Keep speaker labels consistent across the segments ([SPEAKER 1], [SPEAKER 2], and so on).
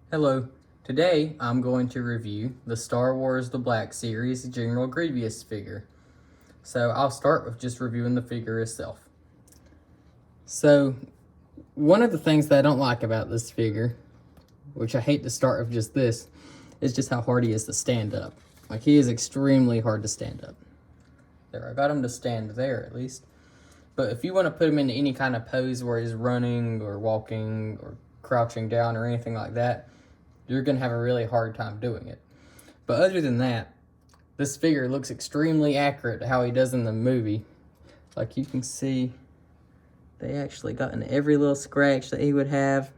[SPEAKER 1] Hello, today I'm going to review the Star Wars The Black Series General Grievous figure. So I'll start with just reviewing the figure itself. So one of the things that I don't like about this figure, which I hate to start with just this, is just how hard he is to stand up. Like, he is extremely hard to stand up. There, I got him to stand there at least. But if you want to put him into any kind of pose where he's running or walking or crouching down or anything like that, you're going to have a really hard time doing it. But other than that, this figure looks extremely accurate to how he does in the movie. Like, you can see, they actually got in every little scratch that he would have.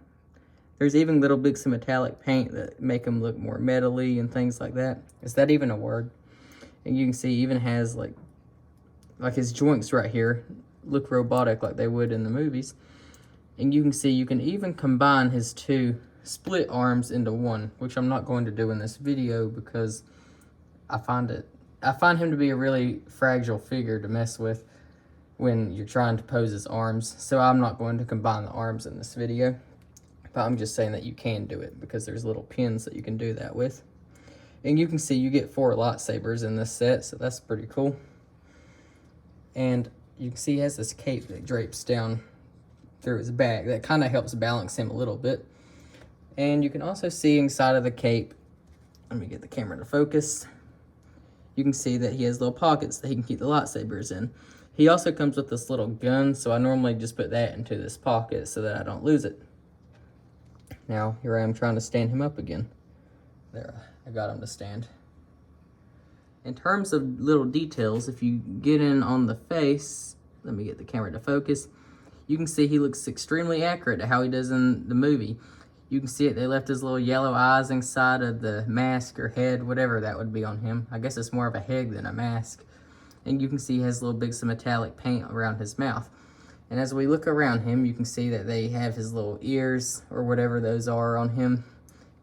[SPEAKER 1] There's even little bits of metallic paint that make him look more metally and things like that. Is that even a word? And you can see he even has like his joints right here look robotic like they would in the movies. And you can see you can even combine his two split arms into one, which I'm not going to do in this video because I find him to be a really fragile figure to mess with when you're trying to pose his arms. So I'm not going to combine the arms in this video, but I'm just saying that you can do it because there's little pins that you can do that with. And you can see you get 4 lightsabers in this set, so that's pretty cool. And you can see he has this cape that drapes down through his back that kind of helps balance him a little bit. And you can also see inside of the cape, let me get the camera to focus, you can see that he has little pockets that he can keep the lightsabers in. He also comes with this little gun, so I normally just put that into this pocket so that I don't lose it. Now, here I am trying to stand him up again. There, I got him to stand. In terms of little details, if you get in on the face, let me get the camera to focus, you can see he looks extremely accurate to how he does in the movie. You can see it, they left his little yellow eyes inside of the mask or head, whatever that would be on him. I guess it's more of a head than a mask. And you can see he has little bits of metallic paint around his mouth. And as we look around him, you can see that they have his little ears, or whatever those are, on him.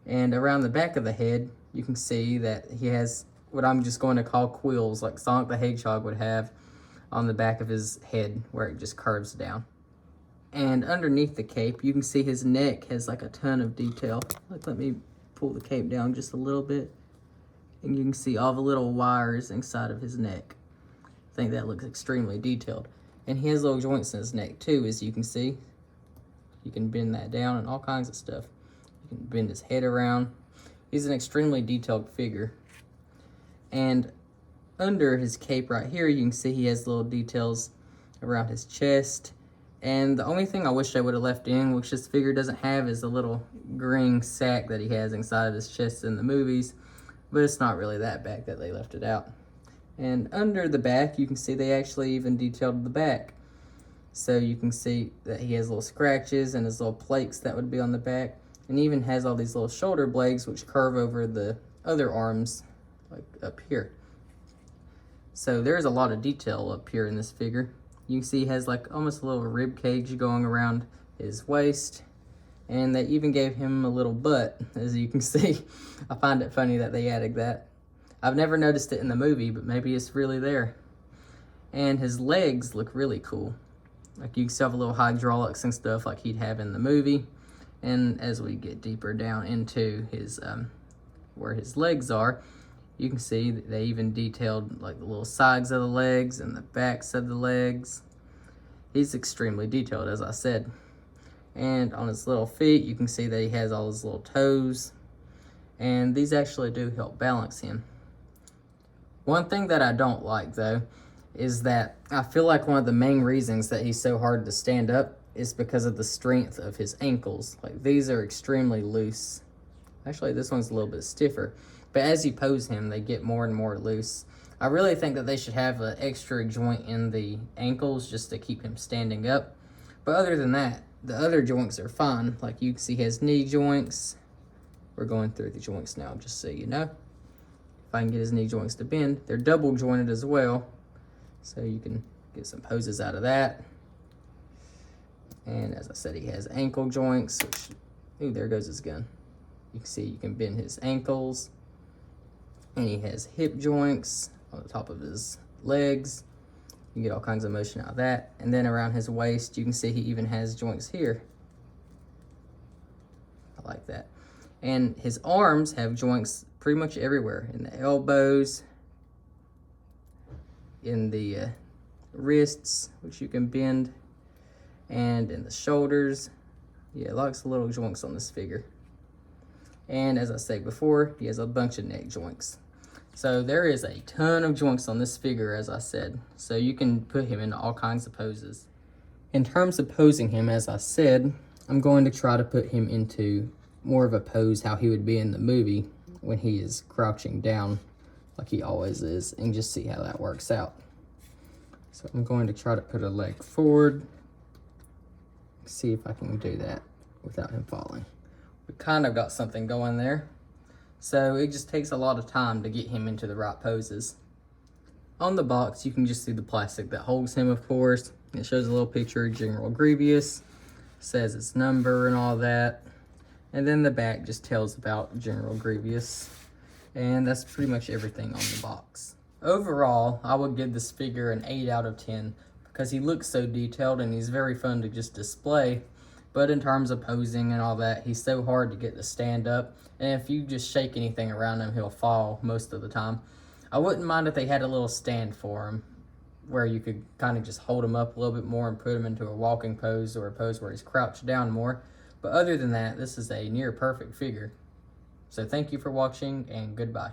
[SPEAKER 1] And around the back of the head, you can see that he has what I'm just going to call quills, like Sonic the Hedgehog would have on the back of his head, where it just curves down. And underneath the cape, you can see his neck has like a ton of detail. Like, let me pull the cape down just a little bit. And you can see all the little wires inside of his neck. I think that looks extremely detailed. And he has little joints in his neck too, as you can see. You can bend that down and all kinds of stuff. You can bend his head around. He's an extremely detailed figure. And under his cape right here, you can see he has little details around his chest. And the only thing I wish I would have left in, which this figure doesn't have, is a little green sack that he has inside of his chest in the movies. But it's not really that back that they left it out. And under the back, you can see they actually even detailed the back. So you can see that he has little scratches and his little plates that would be on the back. And he even has all these little shoulder blades which curve over the other arms, like up here. So there's a lot of detail up here in this figure. You can see he has like almost a little rib cage going around his waist. And they even gave him a little butt, as you can see. I find it funny that they added that. I've never noticed it in the movie, but maybe it's really there. And his legs look really cool. Like, you can still have a little hydraulics and stuff like he'd have in the movie. And as we get deeper down into his, where his legs are, you can see that they even detailed like the little sides of the legs and the backs of the legs. He's extremely detailed, as I said. And on his little feet, you can see that he has all his little toes. And these actually do help balance him. One thing that I don't like, though, is that I feel like one of the main reasons that he's so hard to stand up is because of the strength of his ankles. Like, these are extremely loose. Actually, this one's a little bit stiffer. But as you pose him, they get more and more loose. I really think that they should have an extra joint in the ankles just to keep him standing up. But other than that, the other joints are fine. Like, you can see he has knee joints. We're going through the joints now, just so you know. If I can get his knee joints to bend. They're double jointed as well, so you can get some poses out of that. And as I said, he has ankle joints, which, ooh, there goes his gun. You can see you can bend his ankles. And he has hip joints on the top of his legs. You can get all kinds of motion out of that. And then around his waist, you can see he even has joints here. I like that. And his arms have joints pretty much everywhere, in the elbows, in the wrists, which you can bend, and in the shoulders. Yeah, lots of little joints on this figure. And as I said before, he has a bunch of neck joints. So there is a ton of joints on this figure, as I said. So you can put him in all kinds of poses. In terms of posing him, as I said, I'm going to try to put him into more of a pose how he would be in the movie when he is crouching down like he always is, and just see how that works out. So I'm going to try to put a leg forward, see if I can do that without him falling. We kind of got something going there. So it just takes a lot of time to get him into the right poses. On the box, you can just see the plastic that holds him, of course. It shows a little picture of General Grievous, says its number and all that. And then the back just tells about General Grievous. And that's pretty much everything on the box. Overall, I would give this figure an 8 out of 10 because he looks so detailed and he's very fun to just display. But in terms of posing and all that, he's so hard to get to stand up. And if you just shake anything around him, he'll fall most of the time. I wouldn't mind if they had a little stand for him where you could kind of just hold him up a little bit more and put him into a walking pose or a pose where he's crouched down more. But other than that, this is a near perfect figure. So thank you for watching and goodbye.